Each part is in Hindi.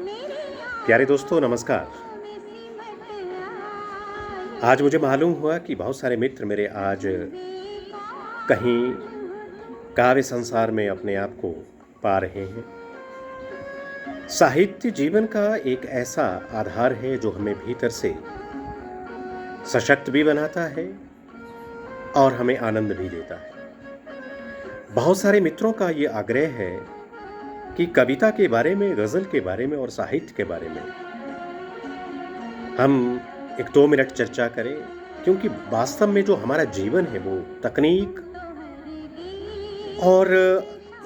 प्यारे दोस्तों नमस्कार। आज मुझे मालूम हुआ कि बहुत सारे मित्र मेरे आज कहीं काव्य संसार में अपने आप को पा रहे हैं। साहित्य जीवन का एक ऐसा आधार है जो हमें भीतर से सशक्त भी बनाता है और हमें आनंद भी देता है। बहुत सारे मित्रों का ये आग्रह है कि कविता के बारे में, गज़ल के बारे में और साहित्य के बारे में हम 1-2 मिनट चर्चा करें, क्योंकि वास्तव में जो हमारा जीवन है वो तकनीक और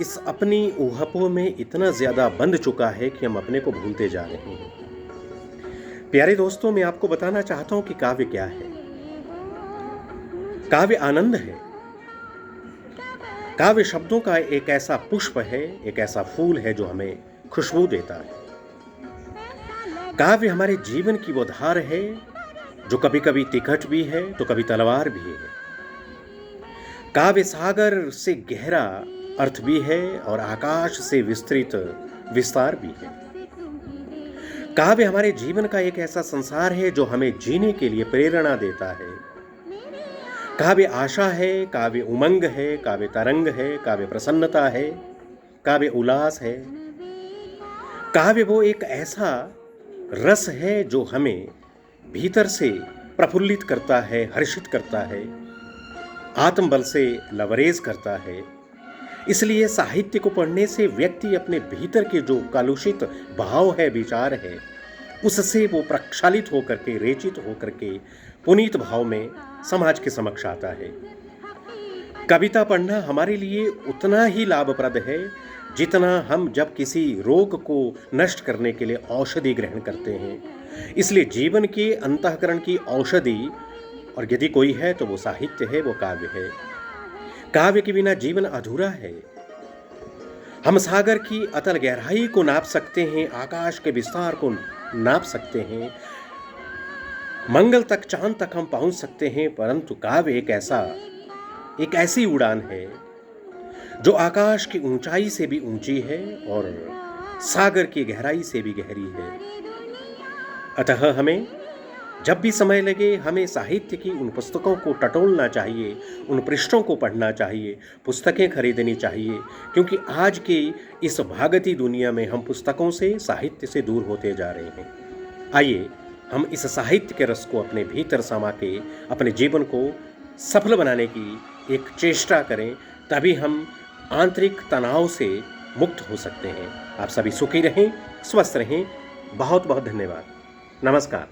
इस अपनी ऊहपों में इतना ज़्यादा बंध चुका है कि हम अपने को भूलते जा रहे हैं। प्यारे दोस्तों, मैं आपको बताना चाहता हूं कि काव्य क्या है। काव्य आनंद है। काव्य शब्दों का एक ऐसा पुष्प है, एक ऐसा फूल है जो हमें खुशबू देता है। काव्य हमारे जीवन की वो धार है जो कभी कभी तिखट भी है तो कभी तलवार भी है। काव्य सागर से गहरा अर्थ भी है और आकाश से विस्तृत विस्तार भी है। काव्य हमारे जीवन का एक ऐसा संसार है जो हमें जीने के लिए प्रेरणा देता है। काव्य आशा है, काव्य उमंग है, काव्य तरंग है, काव्य प्रसन्नता है, काव्य उल्लास है। काव्य वो एक ऐसा रस है जो हमें भीतर से प्रफुल्लित करता है, हर्षित करता है, आत्मबल से लबरेज करता है। इसलिए साहित्य को पढ़ने से व्यक्ति अपने भीतर के जो कलुषित भाव है, विचार है, उससे वो प्रक्षालित होकर के, रेचित होकर के पुनीत भाव में समाज के समक्ष आता है। कविता पढ़ना हमारे लिए उतना ही लाभप्रद है जितना हम जब किसी रोग को नष्ट करने के लिए औषधि ग्रहण करते हैं। इसलिए जीवन के अंतःकरण की औषधि, और यदि कोई है तो वो साहित्य है, वो काव्य है। काव्य के बिना जीवन अधूरा है। हम सागर की अतल गहराई को नाप सकते हैं, आकाश के विस्तार को नाप सकते हैं, मंगल तक, चांद तक हम पहुंच सकते हैं, परंतु काव्य एक ऐसी उड़ान है जो आकाश की ऊंचाई से भी ऊंची है और सागर की गहराई से भी गहरी है। अतः हमें जब भी समय लगे, हमें साहित्य की उन पुस्तकों को टटोलना चाहिए, उन पृष्ठों को पढ़ना चाहिए, पुस्तकें खरीदनी चाहिए, क्योंकि आज की इस भागती दुनिया में हम पुस्तकों से, साहित्य से दूर होते जा रहे हैं। आइए हम इस साहित्य के रस को अपने भीतर समा के अपने जीवन को सफल बनाने की एक चेष्टा करें, तभी हम आंतरिक तनाव से मुक्त हो सकते हैं। आप सभी सुखी रहें, स्वस्थ रहें। बहुत बहुत धन्यवाद। नमस्कार।